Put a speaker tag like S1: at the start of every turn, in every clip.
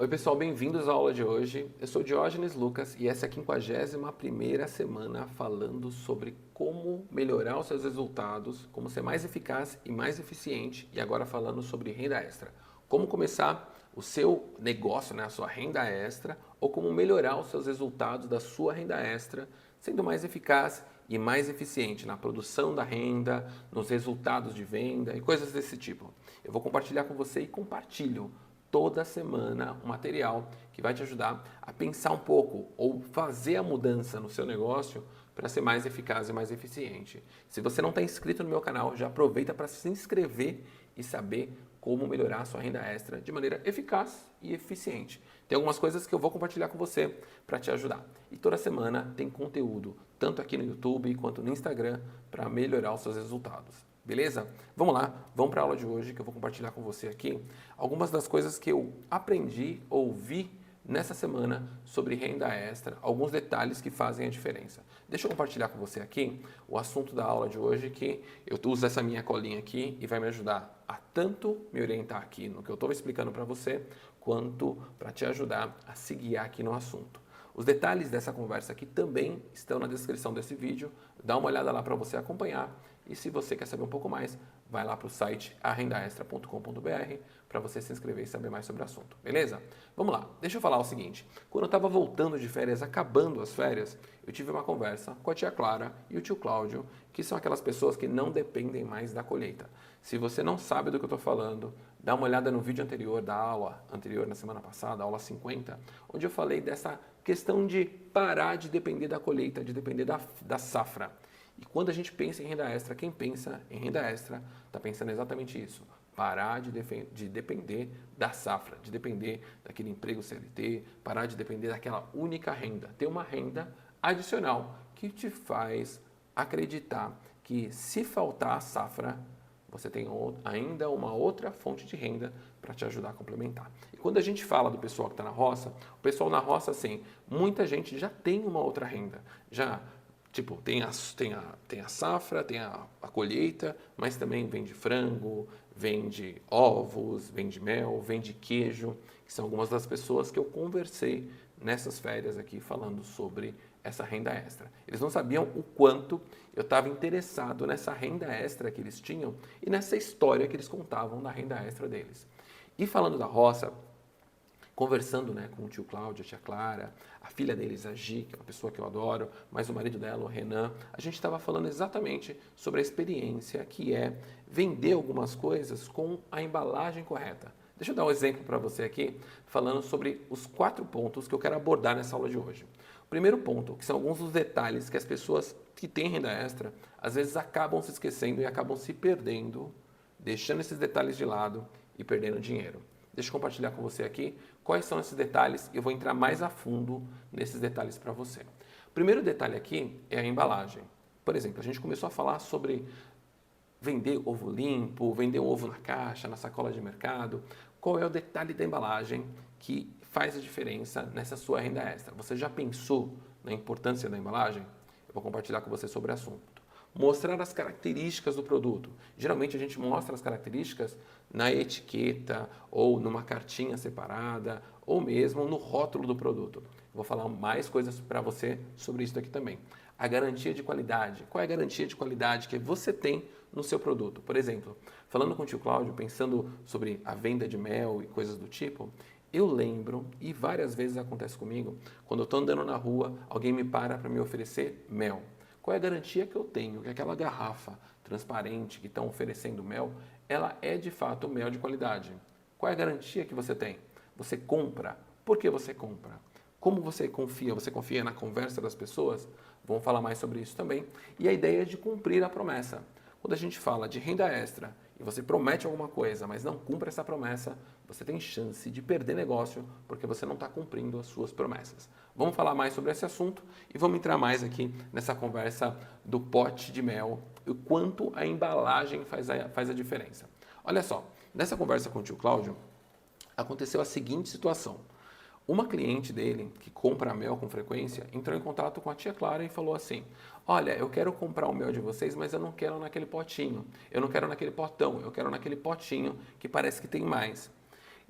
S1: Oi pessoal, bem-vindos à aula de hoje. Eu sou Diógenes Lucas e essa é a 51ª semana falando sobre como melhorar os seus resultados, como ser mais eficaz e mais eficiente, e agora falando sobre renda extra. Como começar o seu negócio, a sua renda extra, ou como melhorar os seus resultados da sua renda extra, sendo mais eficaz e mais eficiente na produção da renda, nos resultados de venda e coisas desse tipo. Eu vou compartilhar com você e compartilho toda semana um material que vai te ajudar a pensar um pouco ou fazer a mudança no seu negócio para ser mais eficaz e mais eficiente. Se você não está inscrito no meu canal, já aproveita para se inscrever e saber como melhorar a sua renda extra de maneira eficaz e eficiente. Tem algumas coisas que eu vou compartilhar com você para te ajudar. E toda semana tem conteúdo, tanto aqui no YouTube quanto no Instagram, para melhorar os seus resultados. Beleza? Vamos lá, vamos para a aula de hoje que eu vou compartilhar com você aqui algumas das coisas que eu aprendi, ouvi nessa semana sobre renda extra, alguns detalhes que fazem a diferença. Deixa eu compartilhar com você aqui o assunto da aula de hoje, que eu uso essa minha colinha aqui e vai me ajudar a tanto me orientar aqui no que eu estou explicando para você, quanto para te ajudar a se guiar aqui no assunto. Os detalhes dessa conversa aqui também estão na descrição desse vídeo, dá uma olhada lá para você acompanhar. E se você quer saber um pouco mais, vai lá para o site arrendaextra.com.br para você se inscrever e saber mais sobre o assunto, beleza? Vamos lá, deixa eu falar o seguinte. Quando eu estava voltando de férias, acabando as férias, eu tive uma conversa com a tia Clara e o tio Cláudio, que são aquelas pessoas que não dependem mais da colheita. Se você não sabe do que eu estou falando, dá uma olhada no vídeo anterior da aula, anterior na semana passada, aula 50, onde eu falei dessa questão de parar de depender da colheita, de depender da safra. E quando a gente pensa em renda extra, quem pensa em renda extra está pensando exatamente isso. Parar de depender da safra, de depender daquele emprego CLT, parar de depender daquela única renda. Ter uma renda adicional que te faz acreditar que se faltar a safra, você tem ainda uma outra fonte de renda para te ajudar a complementar. E quando a gente fala do pessoal que está na roça, o pessoal na roça, assim, muita gente já tem uma outra renda. Tipo, tem a safra, tem a colheita, mas também vende frango, vende ovos, vende mel, vende queijo, que são algumas das pessoas que eu conversei nessas férias aqui falando sobre essa renda extra. Eles não sabiam o quanto eu estava interessado nessa renda extra que eles tinham e nessa história que eles contavam da renda extra deles. E falando da roça, conversando com o tio Cláudio, a tia Clara, a filha deles, a Gi, que é uma pessoa que eu adoro, mas o marido dela, o Renan, a gente estava falando exatamente sobre a experiência que é vender algumas coisas com a embalagem correta. Deixa eu dar um exemplo para você aqui, falando sobre os 4 pontos que eu quero abordar nessa aula de hoje. O primeiro ponto, que são alguns dos detalhes que as pessoas que têm renda extra, às vezes acabam se esquecendo e acabam se perdendo, deixando esses detalhes de lado e perdendo dinheiro. Deixa eu compartilhar com você aqui quais são esses detalhes e eu vou entrar mais a fundo nesses detalhes para você. O primeiro detalhe aqui é a embalagem. Por exemplo, a gente começou a falar sobre vender ovo limpo, vender um ovo na caixa, na sacola de mercado. Qual é o detalhe da embalagem que faz a diferença nessa sua renda extra? Você já pensou na importância da embalagem? Eu vou compartilhar com você sobre o assunto. Mostrar as características do produto. Geralmente a gente mostra as características na etiqueta ou numa cartinha separada ou mesmo no rótulo do produto. Vou falar mais coisas para você sobre isso aqui também. A garantia de qualidade. Qual é a garantia de qualidade que você tem no seu produto? Por exemplo, falando com o tio Cláudio, pensando sobre a venda de mel e coisas do tipo, eu lembro, e várias vezes acontece comigo, quando eu estou andando na rua, alguém me para me oferecer mel. Qual é a garantia que eu tenho que aquela garrafa transparente que estão oferecendo mel, ela é de fato mel de qualidade? Qual é a garantia que você tem? Você compra. Por que você compra? Como você confia? Você confia na conversa das pessoas? Vamos falar mais sobre isso também. E a ideia é de cumprir a promessa. Quando a gente fala de renda extra e você promete alguma coisa, mas não cumpre essa promessa, você tem chance de perder negócio porque você não está cumprindo as suas promessas. Vamos falar mais sobre esse assunto e vamos entrar mais aqui nessa conversa do pote de mel e o quanto a embalagem faz a diferença. Olha só, nessa conversa com o tio Cláudio, aconteceu a seguinte situação. Uma cliente dele, que compra mel com frequência, entrou em contato com a tia Clara e falou assim: olha, eu quero comprar o mel de vocês, mas eu não quero naquele potinho. Eu não quero naquele potão, eu quero naquele potinho que parece que tem mais.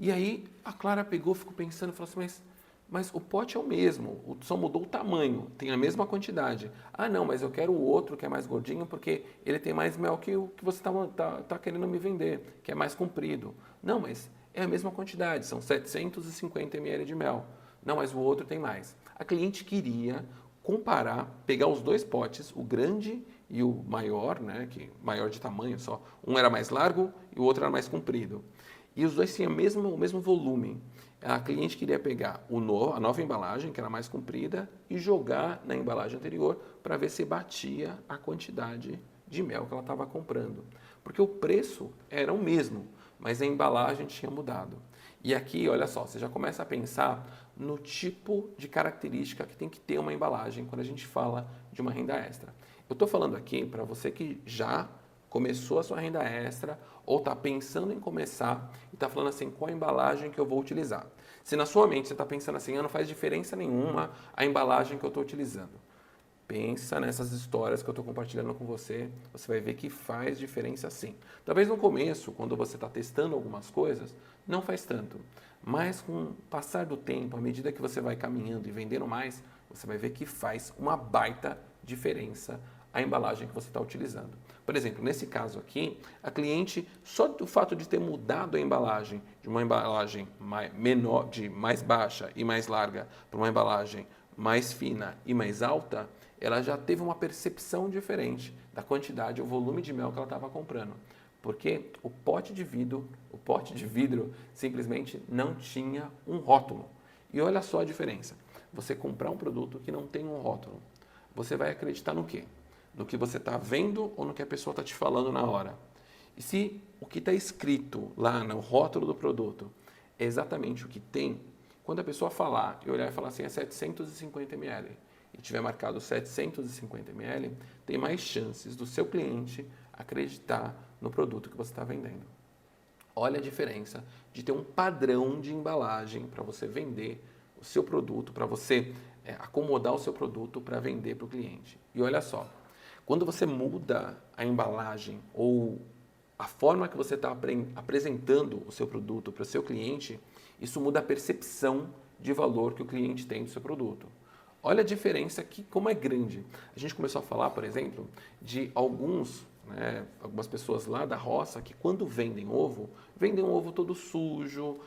S1: E aí a Clara pegou, ficou pensando, falou assim, mas o pote é o mesmo, só mudou o tamanho, tem a mesma quantidade. Ah, não, mas eu quero o outro que é mais gordinho porque ele tem mais mel que o que você tá querendo me vender, que é mais comprido. Não, mas é a mesma quantidade, são 750 ml de mel. Não, mas o outro tem mais. A cliente queria comparar, pegar os dois potes, o grande e o maior, né, que maior de tamanho só. Um era mais largo e o outro era mais comprido. E os dois tinham o mesmo volume. A cliente queria pegar a nova embalagem, que era mais comprida, e jogar na embalagem anterior para ver se batia a quantidade de mel que ela estava comprando. Porque o preço era o mesmo, mas a embalagem tinha mudado. E aqui, olha só, você já começa a pensar no tipo de característica que tem que ter uma embalagem quando a gente fala de uma renda extra. Eu estou falando aqui para você que já começou a sua renda extra ou está pensando em começar e está falando assim, qual a embalagem que eu vou utilizar? Se na sua mente você está pensando assim, não faz diferença nenhuma a embalagem que eu estou utilizando. Pensa nessas histórias que eu estou compartilhando com você, você vai ver que faz diferença sim. Talvez no começo, quando você está testando algumas coisas, não faz tanto. Mas com o passar do tempo, à medida que você vai caminhando e vendendo mais, você vai ver que faz uma baita diferença a embalagem que você está utilizando. Por exemplo, nesse caso aqui, a cliente, só do fato de ter mudado a embalagem de uma embalagem menor, de mais baixa e mais larga, para uma embalagem mais fina e mais alta, ela já teve uma percepção diferente da quantidade, o volume de mel que ela estava comprando. Porque o pote de vidro simplesmente não tinha um rótulo. E olha só a diferença. Você comprar um produto que não tem um rótulo, você vai acreditar no quê? No que você está vendo ou no que a pessoa está te falando na hora? E se o que está escrito lá no rótulo do produto é exatamente o que tem, quando a pessoa falar e olhar e falar assim, é 750 ml, e tiver marcado 750 ml, tem mais chances do seu cliente acreditar no produto que você está vendendo. Olha a diferença de ter um padrão de embalagem para você vender o seu produto, para você acomodar o seu produto para vender para o cliente. E olha só, quando você muda a embalagem ou a forma que você está apresentando o seu produto para o seu cliente, isso muda a percepção de valor que o cliente tem do seu produto. Olha a diferença que como é grande. A gente começou a falar, por exemplo, de algumas pessoas lá da roça que quando vendem um ovo todo sujo,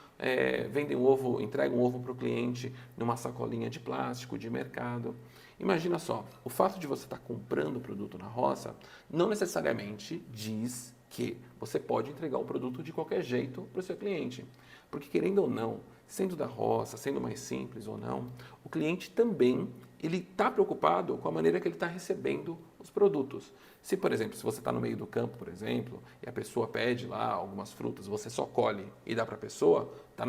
S1: entregam um ovo para o cliente numa sacolinha de plástico de mercado. Imagina só, o fato de você estar comprando o produto na roça não necessariamente diz que você pode entregar o produto de qualquer jeito para o seu cliente. Porque querendo ou não, sendo da roça, sendo mais simples ou não, o cliente também ele está preocupado com a maneira que ele está recebendo os produtos. Se, por exemplo, se você está no meio do campo, por exemplo, e a pessoa pede lá algumas frutas, você só colhe e dá para a pessoa, está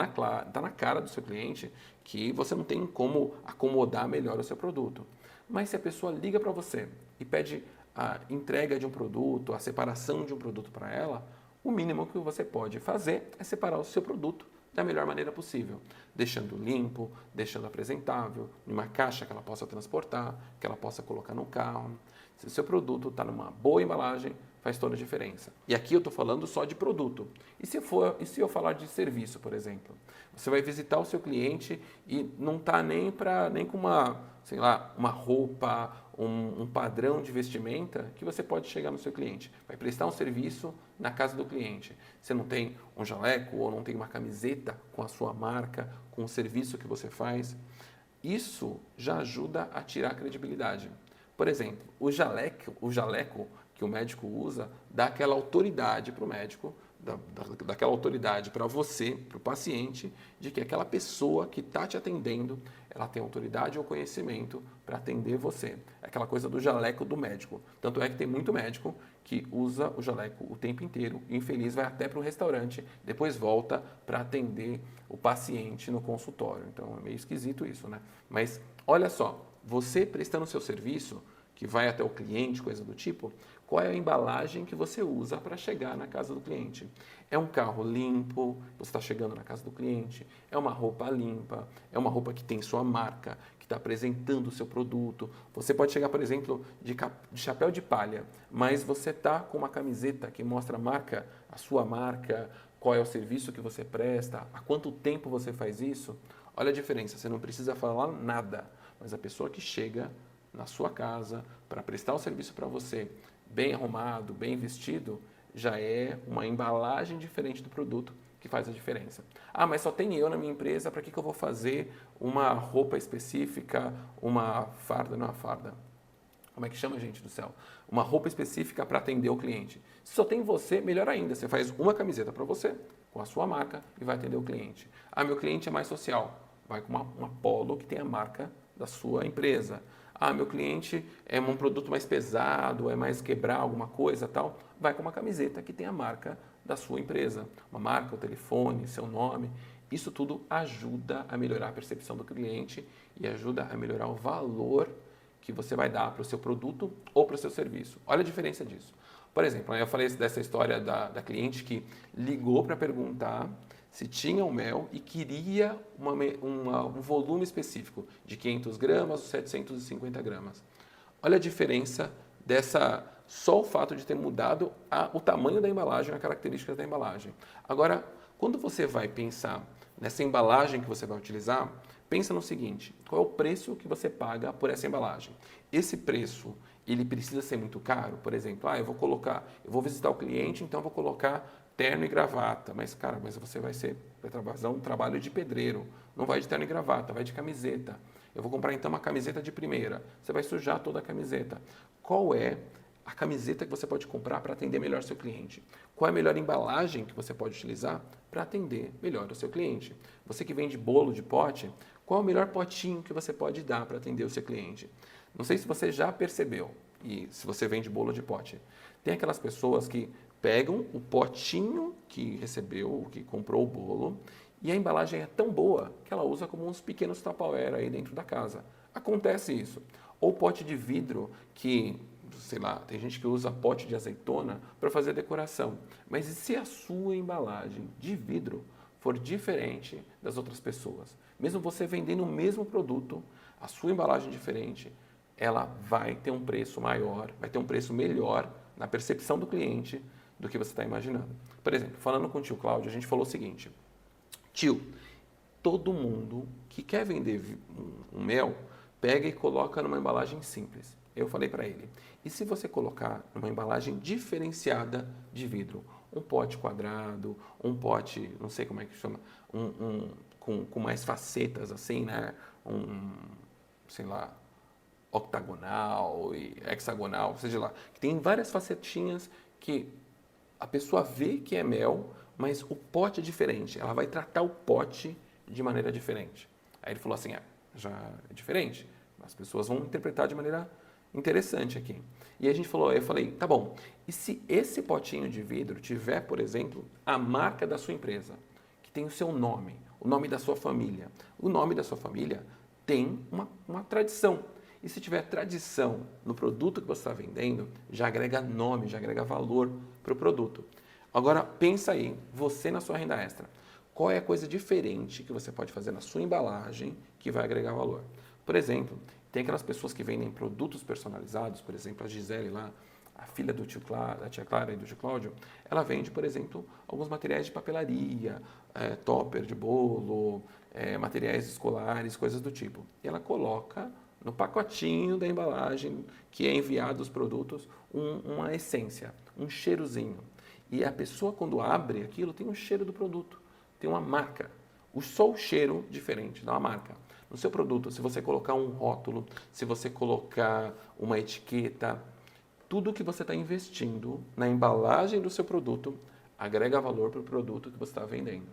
S1: na cara do seu cliente que você não tem como acomodar melhor o seu produto. Mas se a pessoa liga para você e pede a entrega de um produto, a separação de um produto para ela, o mínimo que você pode fazer é separar o seu produto da melhor maneira possível, deixando limpo, deixando apresentável, numa caixa que ela possa transportar, que ela possa colocar no carro. Se o seu produto está numa boa embalagem, faz toda a diferença. E aqui eu estou falando só de produto. E se eu falar de serviço, por exemplo? Você vai visitar o seu cliente e não está nem com uma roupa, um padrão de vestimenta que você pode chegar no seu cliente. Vai prestar um serviço na casa do cliente. Você não tem um jaleco ou não tem uma camiseta com a sua marca, com o serviço que você faz. Isso já ajuda a tirar a credibilidade. Por exemplo, o jaleco que o médico usa dá aquela autoridade para o médico, daquela autoridade para você, para o paciente, de que aquela pessoa que está te atendendo, ela tem autoridade ou conhecimento para atender você. É aquela coisa do jaleco do médico. Tanto é que tem muito médico que usa o jaleco o tempo inteiro e infeliz vai até para o restaurante, depois volta para atender o paciente no consultório. Então é meio esquisito isso, né? Mas olha só, você prestando o seu serviço, que vai até o cliente, coisa do tipo, qual é a embalagem que você usa para chegar na casa do cliente? É um carro limpo, você está chegando na casa do cliente, é uma roupa limpa, é uma roupa que tem sua marca, que está apresentando o seu produto. Você pode chegar, por exemplo, de chapéu de palha, mas você está com uma camiseta que mostra a sua marca, qual é o serviço que você presta, há quanto tempo você faz isso, olha a diferença. Você não precisa falar nada, mas a pessoa que chega na sua casa para prestar o serviço para você, bem arrumado, bem vestido, já é uma embalagem diferente do produto que faz a diferença. Ah, mas só tem eu na minha empresa, para que eu vou fazer uma roupa específica, uma farda, não é uma farda, como é que chama, gente do céu? Uma roupa específica para atender o cliente. Se só tem você, melhor ainda. Você faz uma camiseta para você, com a sua marca, e vai atender o cliente. Ah, meu cliente é mais social. Vai com uma polo que tem a marca da sua empresa. Ah, meu cliente é um produto mais pesado, é mais quebrar alguma coisa tal. Vai com uma camiseta que tem a marca da sua empresa. Uma marca, o telefone, seu nome. Isso tudo ajuda a melhorar a percepção do cliente e ajuda a melhorar o valor que você vai dar para o seu produto ou para o seu serviço. Olha a diferença disso. Por exemplo, eu falei dessa história da cliente que ligou para perguntar se tinha o mel e queria um volume específico de 500 gramas ou 750 gramas. Olha a diferença só o fato de ter mudado o tamanho da embalagem, as características da embalagem. Agora, quando você vai pensar nessa embalagem que você vai utilizar, pensa no seguinte: qual é o preço que você paga por essa embalagem? Esse preço, ele precisa ser muito caro? Por exemplo, eu vou visitar o cliente, então eu vou colocar terno e gravata. Mas, cara, você vai fazer um trabalho de pedreiro. Não vai de terno e gravata, vai de camiseta. Eu vou comprar então uma camiseta de primeira. Você vai sujar toda a camiseta. Qual é a camiseta que você pode comprar para atender melhor seu cliente? Qual é a melhor embalagem que você pode utilizar para atender melhor o seu cliente? Você que vende bolo de pote, qual é o melhor potinho que você pode dar para atender o seu cliente? Não sei se você já percebeu, e se você vende bolo de pote, tem aquelas pessoas que pegam o potinho que recebeu, que comprou o bolo, e a embalagem é tão boa que ela usa como uns pequenos Tupperware aí dentro da casa. Acontece isso. Ou pote de vidro que, sei lá, tem gente que usa pote de azeitona para fazer decoração. Mas e se a sua embalagem de vidro for diferente das outras pessoas? Mesmo você vendendo o mesmo produto, a sua embalagem diferente, ela vai ter um preço maior, vai ter um preço melhor na percepção do cliente do que você está imaginando. Por exemplo, falando com o tio Cláudio, a gente falou o seguinte: tio, todo mundo que quer vender um mel, pega e coloca numa embalagem simples. Eu falei para ele: e se você colocar numa embalagem diferenciada de vidro? Um pote quadrado, um pote, não sei como é que chama, com mais facetas assim, né? Sei lá, octagonal e hexagonal, seja lá, que tem várias facetinhas que a pessoa vê que é mel, mas o pote é diferente. Ela vai tratar o pote de maneira diferente. Aí ele falou assim: já é diferente. As pessoas vão interpretar de maneira interessante aqui. E a gente falou, eu falei, tá bom. E se esse potinho de vidro tiver, por exemplo, a marca da sua empresa, que tem o seu nome, o nome da sua família? O nome da sua família tem uma tradição. E se tiver tradição no produto que você está vendendo, já agrega nome, já agrega valor para o produto. Agora, pensa aí, você na sua renda extra. Qual é a coisa diferente que você pode fazer na sua embalagem que vai agregar valor? Por exemplo, tem aquelas pessoas que vendem produtos personalizados, por exemplo, a Gisele lá, a filha da tia Clara e do tio Cláudio, ela vende, por exemplo, alguns materiais de papelaria, topper de bolo, materiais escolares, coisas do tipo. E ela coloca no pacotinho da embalagem que é enviado os produtos uma essência, um cheirozinho. E a pessoa, quando abre aquilo, tem um cheiro do produto, tem uma marca. Só o cheiro diferente dá uma marca. No seu produto, se você colocar um rótulo, se você colocar uma etiqueta, tudo que você está investindo na embalagem do seu produto agrega valor para o produto que você está vendendo.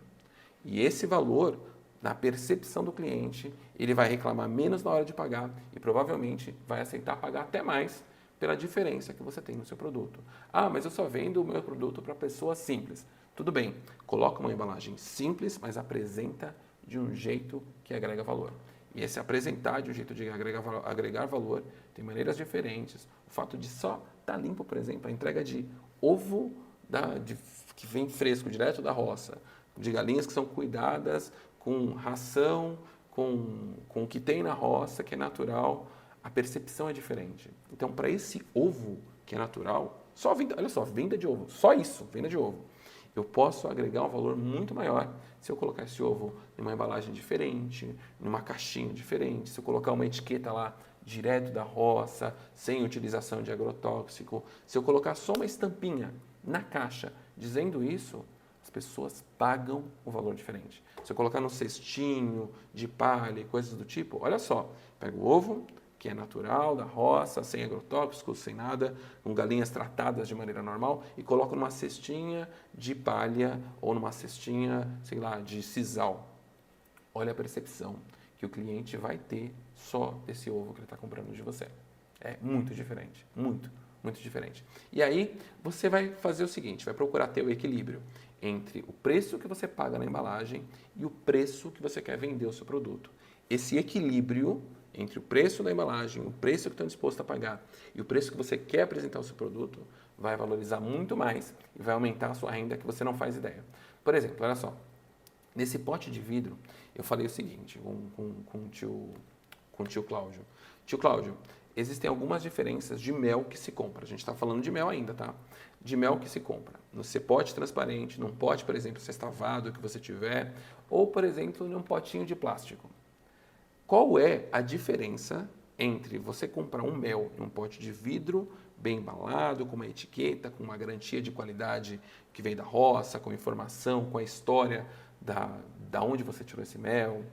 S1: E esse valor, na percepção do cliente, ele vai reclamar menos na hora de pagar e provavelmente vai aceitar pagar até mais pela diferença que você tem no seu produto. Ah, mas eu só vendo o meu produto para pessoas simples. Tudo bem, coloca uma embalagem simples, mas apresenta de um jeito que agrega valor. E esse apresentar de um jeito de agregar valor tem maneiras diferentes. O fato de só estar limpo, por exemplo, a entrega de ovo que vem fresco, direto da roça, de galinhas que são cuidadas com ração, com o que tem na roça, que é natural, a percepção é diferente. Então, para esse ovo que é natural, olha só, venda de ovo, só isso, venda de ovo. Eu posso agregar um valor muito maior se eu colocar esse ovo em uma embalagem diferente, numa caixinha diferente, se eu colocar uma etiqueta lá direto da roça, sem utilização de agrotóxico, se eu colocar só uma estampinha na caixa dizendo isso, as pessoas pagam um valor diferente. Se eu colocar no cestinho de palha e coisas do tipo, olha só, pega o ovo, que é natural, da roça, sem agrotóxicos, sem nada, com galinhas tratadas de maneira normal, e coloco numa cestinha de palha ou numa cestinha, sei lá, de sisal. Olha a percepção que o cliente vai ter só desse ovo que ele está comprando de você. É muito diferente, muito diferente. E aí você vai fazer o seguinte, vai procurar ter o equilíbrio entre o preço que você paga na embalagem e o preço que você quer vender o seu produto. Esse equilíbrio entre o preço da embalagem, o preço que estão dispostos a pagar e o preço que você quer apresentar o seu produto, vai valorizar muito mais e vai aumentar a sua renda que você não faz ideia. Por exemplo, olha só, nesse pote de vidro, eu falei o seguinte com o tio Cláudio. Tio Cláudio, existem algumas diferenças de mel que se compra. A gente está falando de mel ainda, tá? De mel que se compra. No seu pote transparente, num pote, por exemplo, sextavado que você tiver, ou, por exemplo, num potinho de plástico. Qual é a diferença entre você comprar um mel num pote de vidro, bem embalado, com uma etiqueta, com uma garantia de qualidade que vem da roça, com informação, com a história da onde você tirou esse mel,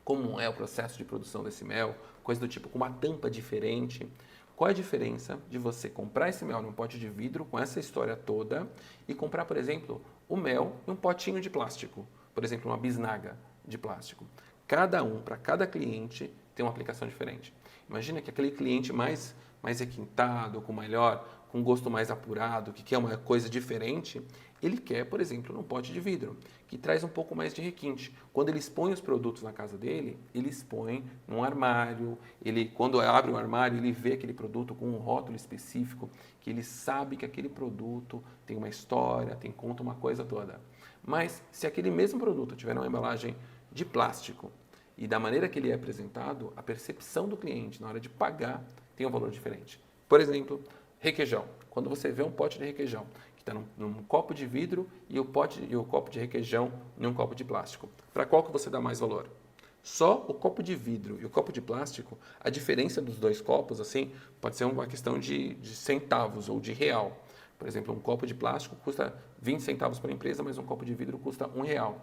S1: como é o processo de produção desse mel, coisa do tipo, com uma tampa diferente. Qual é a diferença de você comprar esse mel num pote de vidro com essa história toda e comprar, por exemplo, o mel em um potinho de plástico, por exemplo, uma bisnaga de plástico? Cada um, para cada cliente, tem uma aplicação diferente. Imagina que aquele cliente mais requintado, com gosto mais apurado, que quer uma coisa diferente, ele quer, por exemplo, num pote de vidro, que traz um pouco mais de requinte. Quando ele expõe os produtos na casa dele, ele expõe num armário, quando abre o armário, ele vê aquele produto com um rótulo específico, que ele sabe que aquele produto tem uma história, conta uma coisa toda. Mas se aquele mesmo produto tiver uma embalagem de plástico e da maneira que ele é apresentado, a percepção do cliente na hora de pagar tem um valor diferente. Por exemplo, requeijão. Quando você vê um pote de requeijão que está num copo de vidro e o copo de requeijão em um copo de plástico, para qual que você dá mais valor? Só o copo de vidro e o copo de plástico, a diferença dos dois copos, assim, pode ser uma questão de centavos ou de real. Por exemplo, um copo de plástico custa 20 centavos para a empresa, mas um copo de vidro custa R$1.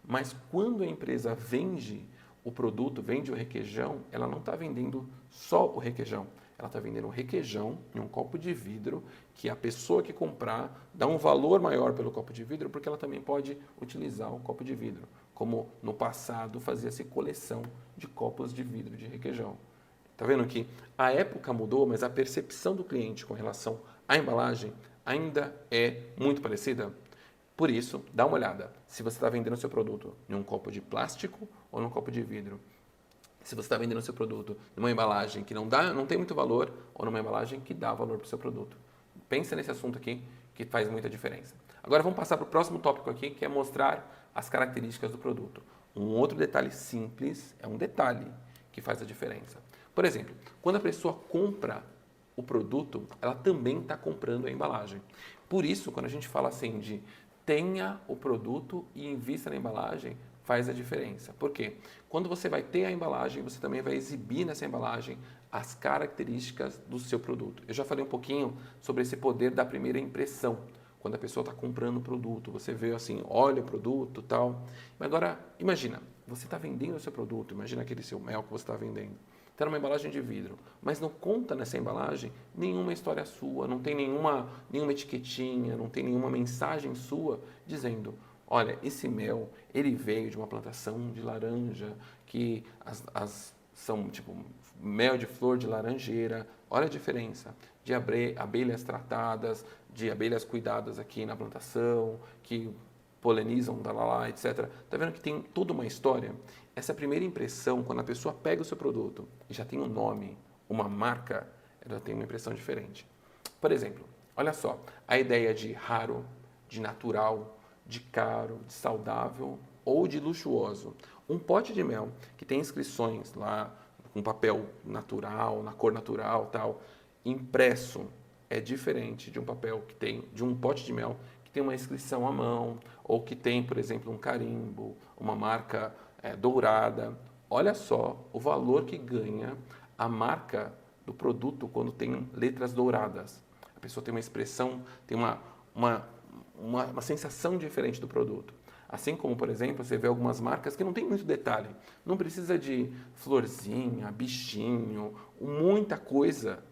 S1: Mas quando a empresa vende o produto, vende o requeijão, ela não está vendendo só o requeijão. Ela está vendendo o requeijão em um copo de vidro que a pessoa que comprar dá um valor maior pelo copo de vidro porque ela também pode utilizar o copo de vidro. Como no passado fazia-se coleção de copos de vidro de requeijão. Está vendo que a época mudou, mas a percepção do cliente com relação à embalagem ainda é muito parecida? Por isso, dá uma olhada se você está vendendo o seu produto em um copo de plástico ou num copo de vidro. Se você está vendendo o seu produto numa embalagem que não tem muito valor ou numa embalagem que dá valor para o seu produto. Pensa nesse assunto aqui que faz muita diferença. Agora vamos passar para o próximo tópico aqui, que é mostrar as características do produto. Um outro detalhe simples, é um detalhe que faz a diferença. Por exemplo, quando a pessoa compra o produto, ela também está comprando a embalagem. Por isso, quando a gente fala assim de tenha o produto e invista na embalagem, faz a diferença. Por quê? Quando você vai ter a embalagem, você também vai exibir nessa embalagem as características do seu produto. Eu já falei um pouquinho sobre esse poder da primeira impressão. Quando a pessoa está comprando o produto, você vê assim, olha o produto e tal. Mas agora, imagina, você está vendendo o seu produto, imagina aquele seu mel que você está vendendo. Está numa embalagem de vidro, mas não conta nessa embalagem nenhuma história sua, não tem nenhuma etiquetinha, não tem nenhuma mensagem sua dizendo, olha, esse mel, ele veio de uma plantação de laranja, que são tipo mel de flor de laranjeira, olha a diferença de abelhas tratadas, de abelhas cuidadas aqui na plantação, que polinizam, etc. Está vendo que tem toda uma história? Essa primeira impressão, quando a pessoa pega o seu produto e já tem um nome, uma marca, ela tem uma impressão diferente. Por exemplo, olha só, a ideia de raro, de natural, de caro, de saudável ou de luxuoso. Um pote de mel que tem inscrições lá com papel natural, na cor natural, tal, impresso, é diferente de um papel que tem de um pote de mel que tem uma inscrição à mão, ou que tem, por exemplo, um carimbo, uma marca dourada. Olha só o valor que ganha a marca do produto quando tem letras douradas. A pessoa tem uma expressão, tem uma sensação diferente do produto. Assim como, por exemplo, você vê algumas marcas que não tem muito detalhe. Não precisa de florzinha, bichinho, muita coisa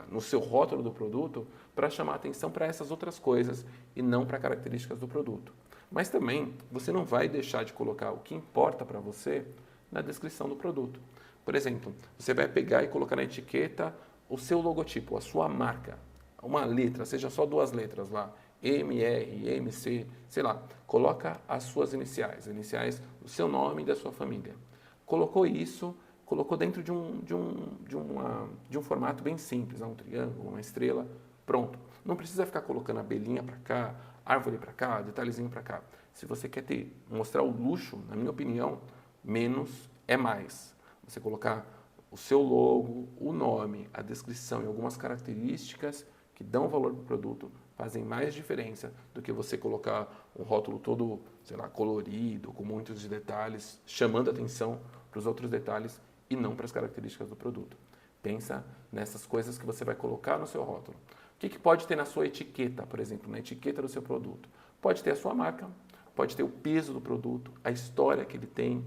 S1: no seu rótulo do produto para chamar atenção para essas outras coisas e não para características do produto. Mas também você não vai deixar de colocar o que importa para você na descrição do produto. Por exemplo, você vai pegar e colocar na etiqueta o seu logotipo, a sua marca. Uma letra, seja só 2 letras lá. MR, MC, sei lá, coloca as suas iniciais do seu nome e da sua família. Colocou isso, colocou dentro de um formato bem simples, um triângulo, uma estrela, pronto. Não precisa ficar colocando abelhinha para cá, árvore para cá, detalhezinho para cá. Se você quer mostrar o luxo, na minha opinião, menos é mais. Você colocar o seu logo, o nome, a descrição e algumas características que dão valor para o produto fazem mais diferença do que você colocar um rótulo todo, sei lá, colorido, com muitos detalhes, chamando atenção para os outros detalhes e não para as características do produto. Pensa nessas coisas que você vai colocar no seu rótulo. O que pode ter na sua etiqueta, por exemplo, na etiqueta do seu produto? Pode ter a sua marca, pode ter o peso do produto, a história que ele tem.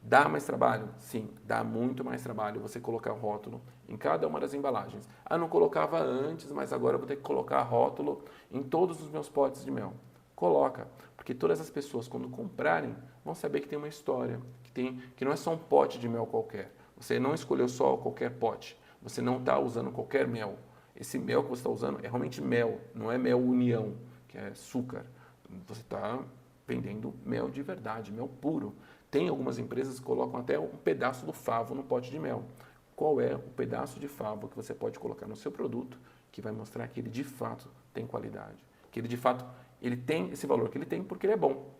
S1: Dá mais trabalho? Sim, dá muito mais trabalho você colocar o rótulo em cada uma das embalagens. Ah, não colocava antes, mas agora eu vou ter que colocar rótulo em todos os meus potes de mel. Coloca, porque todas as pessoas, quando comprarem, vão saber que tem uma história, que não é só um pote de mel qualquer. Você não escolheu só qualquer pote, você não está usando qualquer mel. Esse mel que você está usando é realmente mel, não é mel união, que é açúcar. Você está vendendo mel de verdade, mel puro. Tem algumas empresas que colocam até um pedaço do favo no pote de mel. Qual é o pedaço de favo que você pode colocar no seu produto que vai mostrar que ele de fato tem qualidade? Que ele de fato ele tem esse valor que ele tem porque ele é bom.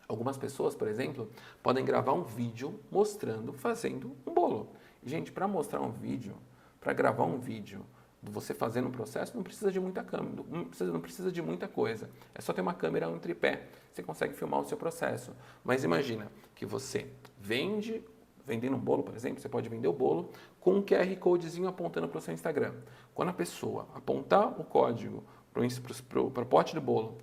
S1: Algumas pessoas, por exemplo, podem gravar um vídeo mostrando, fazendo um bolo. E, gente, para mostrar um vídeo, para gravar um vídeo, você fazendo um processo, não precisa de muita câmera, não precisa de muita coisa. É só ter uma câmera, um tripé. Você consegue filmar o seu processo. Mas imagina que você vendendo um bolo, por exemplo, você pode vender o bolo com um QR Codezinho apontando para o seu Instagram. Quando a pessoa apontar o código para o pote do bolo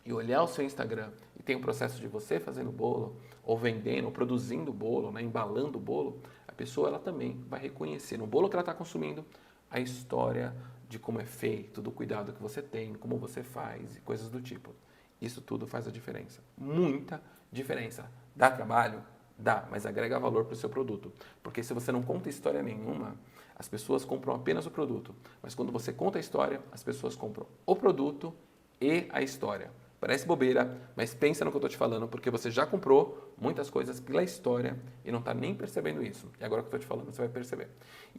S1: e olhar o seu Instagram e tem o processo de você fazendo o bolo, ou vendendo, ou produzindo o bolo, né, embalando o bolo, a pessoa ela também vai reconhecer no bolo que ela está consumindo a história de como é feito, do cuidado que você tem, como você faz e coisas do tipo. Isso tudo faz a diferença. Muita diferença. Dá trabalho? Dá, mas agrega valor para o seu produto. Porque se você não conta história nenhuma, as pessoas compram apenas o produto. Mas quando você conta a história, as pessoas compram o produto e a história. Parece bobeira, mas pensa no que eu estou te falando, porque você já comprou muitas coisas pela história e não está nem percebendo isso. E agora que eu estou te falando, você vai perceber.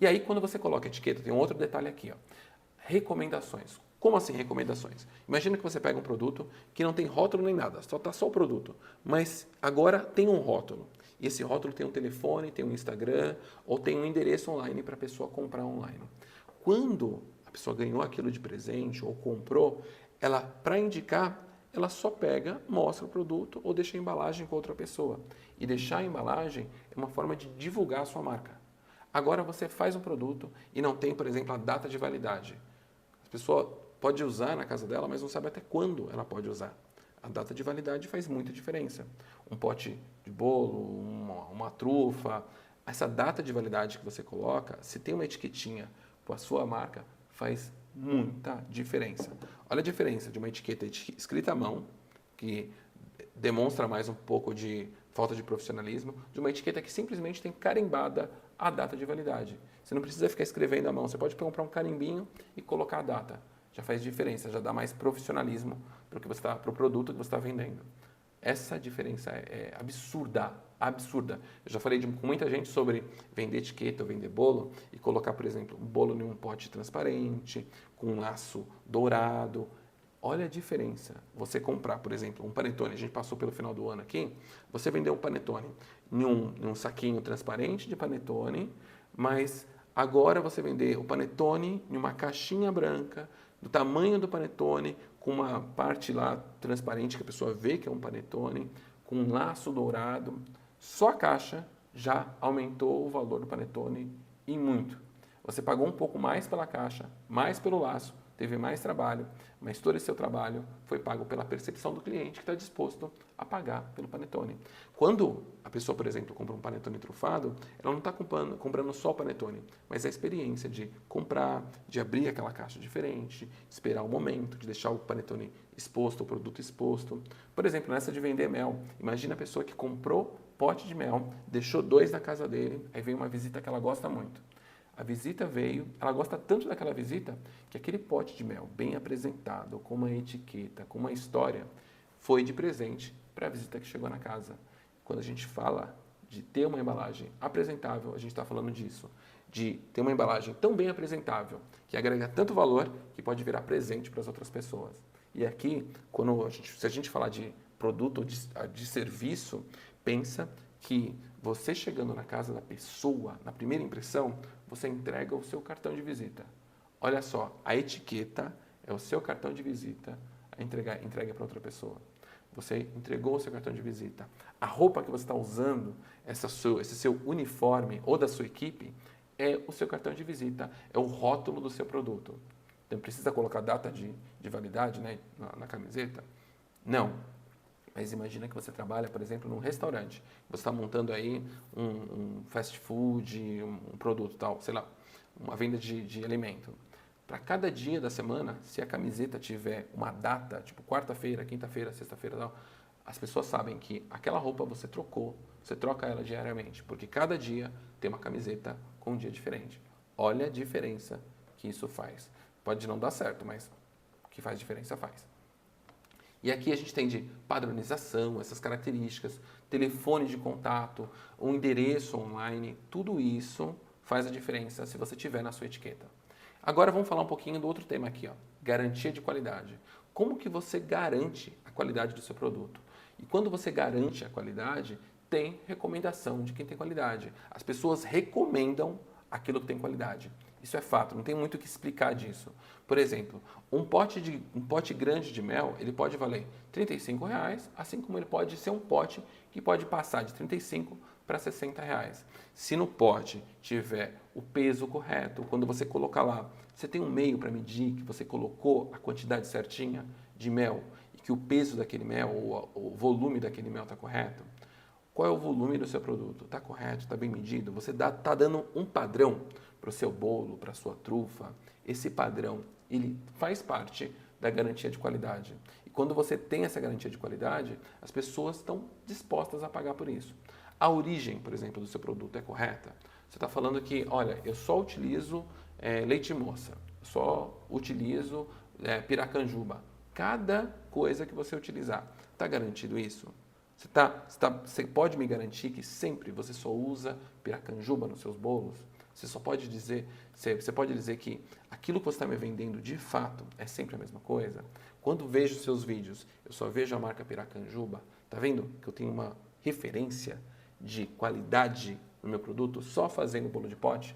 S1: E aí, quando você coloca a etiqueta, tem um outro detalhe aqui, ó. Recomendações. Como assim recomendações? Imagina que você pega um produto que não tem rótulo nem nada, só está só o produto. Mas agora tem um rótulo. E esse rótulo tem um telefone, tem um Instagram ou tem um endereço online para a pessoa comprar online. Quando a pessoa ganhou aquilo de presente ou comprou, ela, para indicar, ela só pega, mostra o produto ou deixa a embalagem com outra pessoa. E deixar a embalagem é uma forma de divulgar a sua marca. Agora você faz um produto e não tem, por exemplo, a data de validade. A pessoa pode usar na casa dela, mas não sabe até quando ela pode usar. A data de validade faz muita diferença. Um pote de bolo, uma trufa, essa data de validade que você coloca, se tem uma etiquetinha com a sua marca, faz muita diferença. Olha a diferença de uma etiqueta escrita à mão, que demonstra mais um pouco de falta de profissionalismo, de uma etiqueta que simplesmente tem carimbada a data de validade. Você não precisa ficar escrevendo à mão, você pode comprar um carimbinho e colocar a data. Já faz diferença, já dá mais profissionalismo para o produto que você está vendendo. Essa diferença é absurda, absurda. Eu já falei com muita gente sobre vender etiqueta ou vender bolo e colocar, por exemplo, um bolo em um pote transparente, com um laço dourado. Olha a diferença. Você comprar, por exemplo, um panetone, a gente passou pelo final do ano aqui, você vendeu um panetone em um saquinho transparente de panetone, mas agora você vender o panetone em uma caixinha branca, do tamanho do panetone, com uma parte lá transparente que a pessoa vê que é um panetone, com um laço dourado. Só a caixa já aumentou o valor do panetone e muito. Você pagou um pouco mais pela caixa, mais pelo laço, teve mais trabalho, mas todo esse seu trabalho foi pago pela percepção do cliente que está disposto a pagar pelo panetone. Quando a pessoa, por exemplo, compra um panetone trufado, ela não está comprando só o panetone, mas a experiência de comprar, de abrir aquela caixa diferente, esperar o momento, de deixar o panetone exposto, o produto exposto. Por exemplo, nessa de vender mel, imagina a pessoa que comprou pote de mel, deixou 2 na casa dele, aí vem uma visita que ela gosta muito. A visita veio, ela gosta tanto daquela visita que aquele pote de mel bem apresentado, com uma etiqueta, com uma história, foi de presente para a visita que chegou na casa. Quando a gente fala de ter uma embalagem apresentável, a gente está falando disso, de ter uma embalagem tão bem apresentável que agrega tanto valor que pode virar presente para as outras pessoas. E aqui, se a gente falar de produto ou de serviço, pensa que você chegando na casa da pessoa, na primeira impressão, você entrega o seu cartão de visita. Olha só, a etiqueta é o seu cartão de visita entregue para outra pessoa. Você entregou o seu cartão de visita. A roupa que você está usando, esse seu uniforme ou da sua equipe, é o seu cartão de visita, é o rótulo do seu produto. Então, precisa colocar data de validade, né, na camiseta? Não. Mas imagina que você trabalha, por exemplo, num restaurante. Você está montando aí um fast food, um produto tal, sei lá, uma venda de alimento. Para cada dia da semana, se a camiseta tiver uma data, tipo quarta-feira, quinta-feira, sexta-feira, tal, as pessoas sabem que aquela roupa você trocou, você troca ela diariamente, porque cada dia tem uma camiseta com um dia diferente. Olha a diferença que isso faz. Pode não dar certo, mas o que faz diferença faz. E aqui a gente tem de padronização, essas características, telefone de contato, um endereço online, tudo isso faz a diferença se você tiver na sua etiqueta. Agora vamos falar um pouquinho do outro tema aqui, ó, garantia de qualidade. Como que você garante a qualidade do seu produto? E quando você garante a qualidade, tem recomendação de quem tem qualidade. As pessoas recomendam aquilo que tem qualidade. Isso é fato, não tem muito o que explicar disso. Por exemplo, um pote grande de mel, ele pode valer R$35, assim como ele pode ser um pote que pode passar de R$35 para R$60. Se no pote tiver o peso correto, quando você colocar lá, você tem um meio para medir que você colocou a quantidade certinha de mel e que o peso daquele mel ou o volume daquele mel está correto? Qual é o volume do seu produto? Está correto? Está bem medido? Você está dando um padrão para o seu bolo, para a sua trufa. Esse padrão, ele faz parte da garantia de qualidade. E quando você tem essa garantia de qualidade, as pessoas estão dispostas a pagar por isso. A origem, por exemplo, do seu produto é correta? Você está falando que, olha, eu só utilizo leite moça, só utilizo piracanjuba. Cada coisa que você utilizar, está garantido isso? Você pode me garantir que sempre você só usa piracanjuba nos seus bolos? Você pode dizer que aquilo que você está me vendendo de fato é sempre a mesma coisa? Quando vejo seus vídeos, eu só vejo a marca Piracanjuba. Tá vendo que eu tenho uma referência de qualidade no meu produto só fazendo bolo de pote?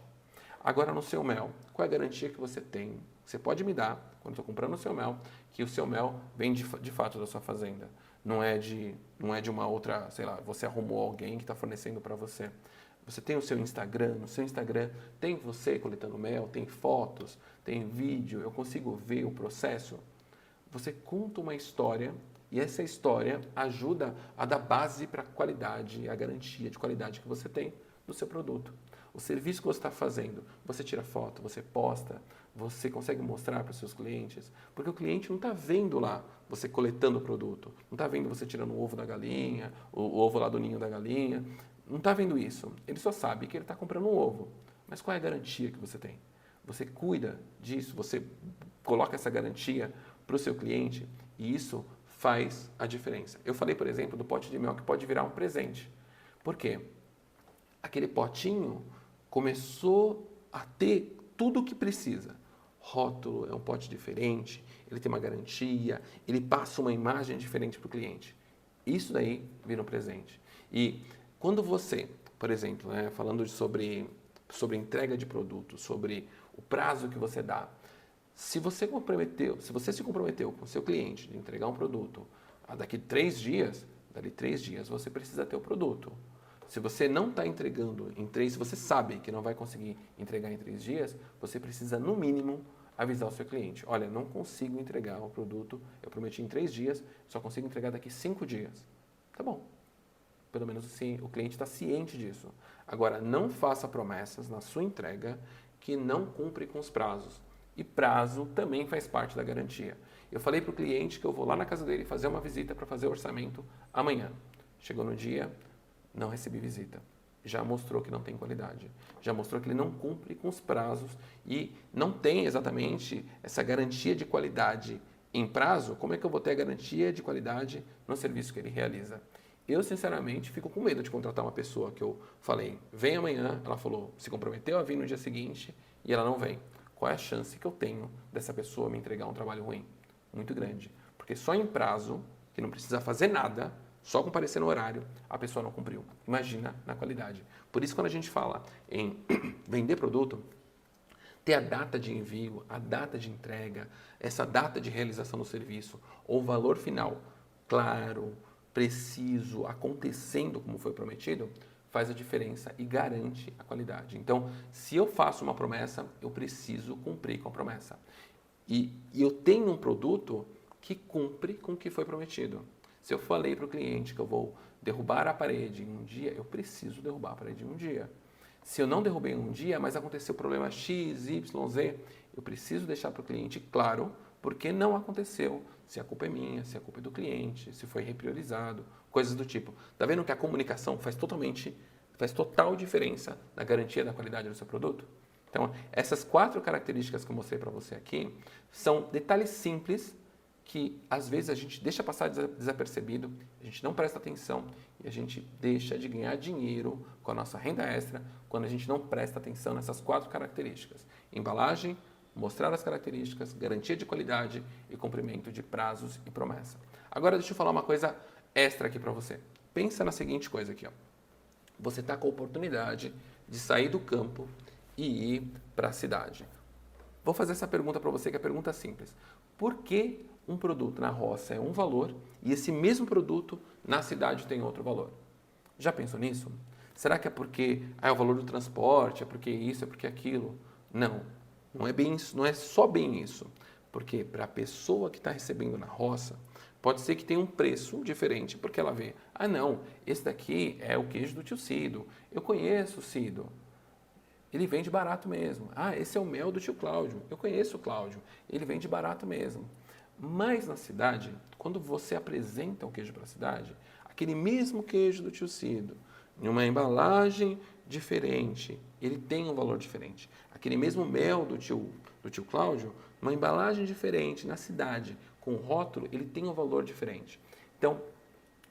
S1: Agora no seu mel, qual é a garantia que você tem? Você pode me dar, quando estou comprando o seu mel, que o seu mel vem de fato da sua fazenda. Não é de uma outra, sei lá, você arrumou alguém que está fornecendo para você. Você tem o seu Instagram, no seu Instagram tem você coletando mel, tem fotos, tem vídeo, eu consigo ver o processo. Você conta uma história e essa história ajuda a dar base para a qualidade, a garantia de qualidade que você tem no seu produto. O serviço que você está fazendo, você tira foto, você posta, você consegue mostrar para os seus clientes, porque o cliente não está vendo lá você coletando o produto, não está vendo você tirando o ovo da galinha, o ovo lá do ninho da galinha, não está vendo isso. Ele só sabe que ele está comprando um ovo. Mas qual é a garantia que você tem? Você cuida disso, você coloca essa garantia para o seu cliente e isso faz a diferença. Eu falei, por exemplo, do pote de mel que pode virar um presente. Por quê? Aquele potinho começou a ter tudo o que precisa. Rótulo, é um pote diferente, ele tem uma garantia, ele passa uma imagem diferente para o cliente. Isso daí vira um presente. E quando você, por exemplo, falando sobre entrega de produto, sobre o prazo que você dá, Se você se comprometeu com o seu cliente de entregar um produto daqui 3 dias, dali 3 dias você precisa ter o produto. Se você não está entregando se você sabe que não vai conseguir entregar em 3 dias, você precisa, no mínimo, avisar o seu cliente. Olha, não consigo entregar o produto, eu prometi em 3 dias, só consigo entregar daqui 5 dias. Tá bom. Pelo menos assim, o cliente está ciente disso. Agora, não faça promessas na sua entrega que não cumpre com os prazos. E prazo também faz parte da garantia. Eu falei para o cliente que eu vou lá na casa dele fazer uma visita para fazer o orçamento amanhã. Chegou no dia, não recebi visita. Já mostrou que não tem qualidade. Já mostrou que ele não cumpre com os prazos e não tem exatamente essa garantia de qualidade em prazo. Como é que eu vou ter a garantia de qualidade no serviço que ele realiza? Eu, sinceramente, fico com medo de contratar uma pessoa que eu falei, vem amanhã, ela falou, se comprometeu a vir no dia seguinte e ela não vem. Qual é a chance que eu tenho dessa pessoa me entregar um trabalho ruim? Muito grande. Porque só em prazo, que não precisa fazer nada, só comparecer no horário, a pessoa não cumpriu. Imagina na qualidade. Por isso, quando a gente fala em vender produto, ter a data de envio, a data de entrega, essa data de realização do serviço, ou valor final claro, preciso, acontecendo como foi prometido, faz a diferença e garante a qualidade. Então, se eu faço uma promessa, eu preciso cumprir com a promessa. E eu tenho um produto que cumpre com o que foi prometido. Se eu falei para o cliente que eu vou derrubar a parede em um dia, eu preciso derrubar a parede em um dia. Se eu não derrubei em um dia, mas aconteceu problema X, Y, Z, eu preciso deixar para o cliente claro porque não aconteceu. Se a culpa é minha, se a culpa é do cliente, se foi repriorizado, coisas do tipo. Tá vendo que a comunicação faz total diferença na garantia da qualidade do seu produto? Então, essas 4 características que eu mostrei para você aqui são detalhes simples que às vezes a gente deixa passar desapercebido, a gente não presta atenção e a gente deixa de ganhar dinheiro com a nossa renda extra quando a gente não presta atenção nessas 4 características. Embalagem, mostrar as características, garantia de qualidade e cumprimento de prazos e promessa. Agora deixa eu falar uma coisa extra aqui para você. Pensa na seguinte coisa aqui, ó. Você está com a oportunidade de sair do campo e ir para a cidade. Vou fazer essa pergunta para você, que é a pergunta simples. Por que um produto na roça é um valor e esse mesmo produto na cidade tem outro valor? Já pensou nisso? Será que é porque é o valor do transporte, é porque isso, é porque aquilo? Não, não é bem isso, não é só bem isso. Porque para a pessoa que está recebendo na roça, pode ser que tenha um preço diferente, porque ela vê, ah não, esse daqui é o queijo do tio Cido, eu conheço o Cido, ele vende barato mesmo. Ah, esse é o mel do tio Cláudio, eu conheço o Cláudio, ele vende barato mesmo. Mas na cidade, quando você apresenta o queijo para a cidade, aquele mesmo queijo do tio Cido, em uma embalagem diferente, ele tem um valor diferente. Aquele mesmo mel do tio Cláudio, uma embalagem diferente na cidade, com rótulo, ele tem um valor diferente. Então,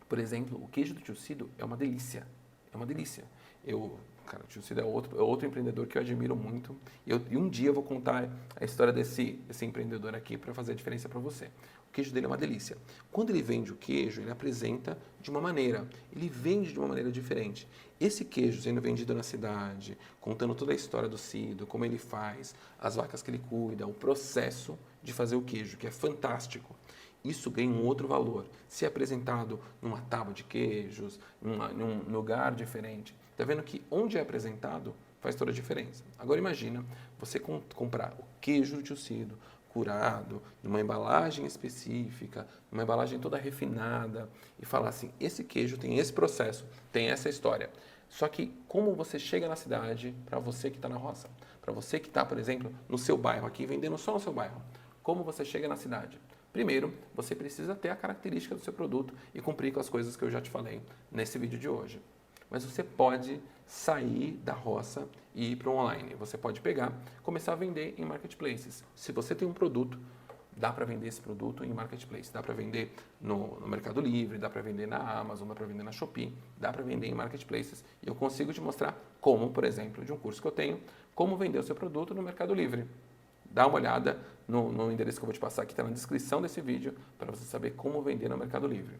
S1: por exemplo, o queijo do tio Cido é uma delícia. É uma delícia. Cara, o tio Cido é outro empreendedor que eu admiro muito. E um dia eu vou contar a história desse empreendedor aqui para fazer a diferença para você. O queijo dele é uma delícia. Quando ele vende o queijo, ele apresenta de uma maneira. Ele vende de uma maneira diferente. Esse queijo sendo vendido na cidade, contando toda a história do Cido, como ele faz, as vacas que ele cuida, o processo de fazer o queijo, que é fantástico. Isso ganha um outro valor. Se é apresentado numa tábua de queijos, num lugar diferente. Está vendo que onde é apresentado faz toda a diferença. Agora imagina você comprar o queijo do tio Cido, curado, numa embalagem específica, numa embalagem toda refinada, e falar assim, esse queijo tem esse processo, tem essa história. Só que como você chega na cidade, para você que está na roça, para você que está, por exemplo, no seu bairro aqui, vendendo só no seu bairro, como você chega na cidade? Primeiro, você precisa ter a característica do seu produto e cumprir com as coisas que eu já te falei nesse vídeo de hoje. Mas você pode sair da roça e ir para o online. Você pode pegar, começar a vender em marketplaces. Se você tem um produto, dá para vender esse produto em marketplace. Dá para vender no Mercado Livre, dá para vender na Amazon, dá para vender na Shopee, dá para vender em marketplaces. E eu consigo te mostrar como, por exemplo, de um curso que eu tenho, como vender o seu produto no Mercado Livre. Dá uma olhada no endereço que eu vou te passar aqui, está na descrição desse vídeo, para você saber como vender no Mercado Livre.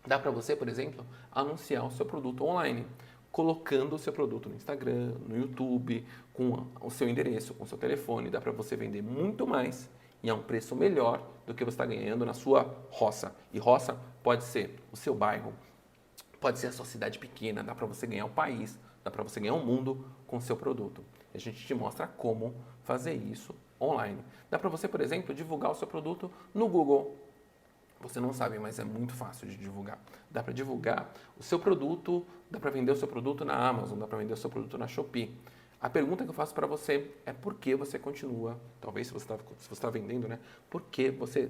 S1: Dá para você, por exemplo, anunciar o seu produto online. colocando o seu produto no Instagram, no YouTube, com o seu endereço, com o seu telefone. Dá para você vender muito mais e a um preço melhor do que você está ganhando na sua roça. E roça pode ser o seu bairro, pode ser a sua cidade pequena, dá para você ganhar o país, dá para você ganhar o mundo com o seu produto. A gente te mostra como fazer isso online. Dá para você, por exemplo, divulgar o seu produto no Google. Você não sabe, mas é muito fácil de divulgar. Dá para divulgar o seu produto, dá para vender o seu produto na Amazon, dá para vender o seu produto na Shopee. A pergunta que eu faço para você é por que você continua, talvez se você está vendendo, né? Por que você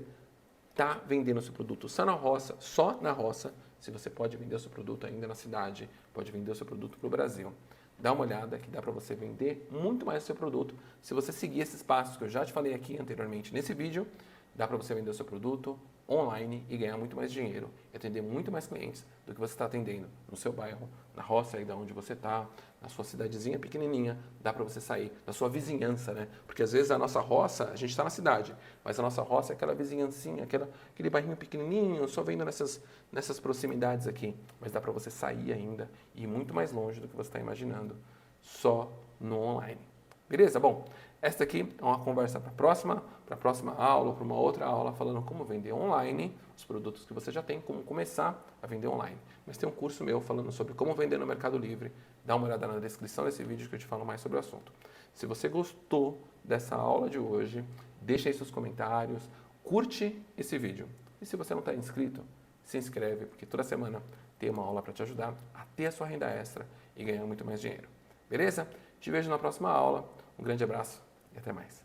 S1: está vendendo o seu produto só na roça, se você pode vender o seu produto ainda na cidade, pode vender o seu produto para o Brasil. Dá uma olhada que dá para você vender muito mais o seu produto se você seguir esses passos que eu já te falei aqui anteriormente nesse vídeo. Dá para você vender o seu produto online e ganhar muito mais dinheiro e atender muito mais clientes do que você está atendendo no seu bairro, na roça aí da onde você está, na sua cidadezinha pequenininha. Dá para você sair da sua vizinhança, né? Porque às vezes a nossa roça, a gente está na cidade, mas a nossa roça é aquela vizinhancinha, aquele bairrinho pequenininho, só vendo nessas proximidades aqui. Mas dá para você sair ainda e ir muito mais longe do que você está imaginando, só no online. Beleza? Bom, esta aqui é uma conversa para a próxima aula, para uma outra aula, falando como vender online os produtos que você já tem, como começar a vender online. Mas tem um curso meu falando sobre como vender no Mercado Livre. Dá uma olhada na descrição desse vídeo que eu te falo mais sobre o assunto. Se você gostou dessa aula de hoje, deixa aí seus comentários, curte esse vídeo. E se você não está inscrito, se inscreve, porque toda semana tem uma aula para te ajudar a ter a sua renda extra e ganhar muito mais dinheiro. Beleza? Te vejo na próxima aula. Um grande abraço e até mais.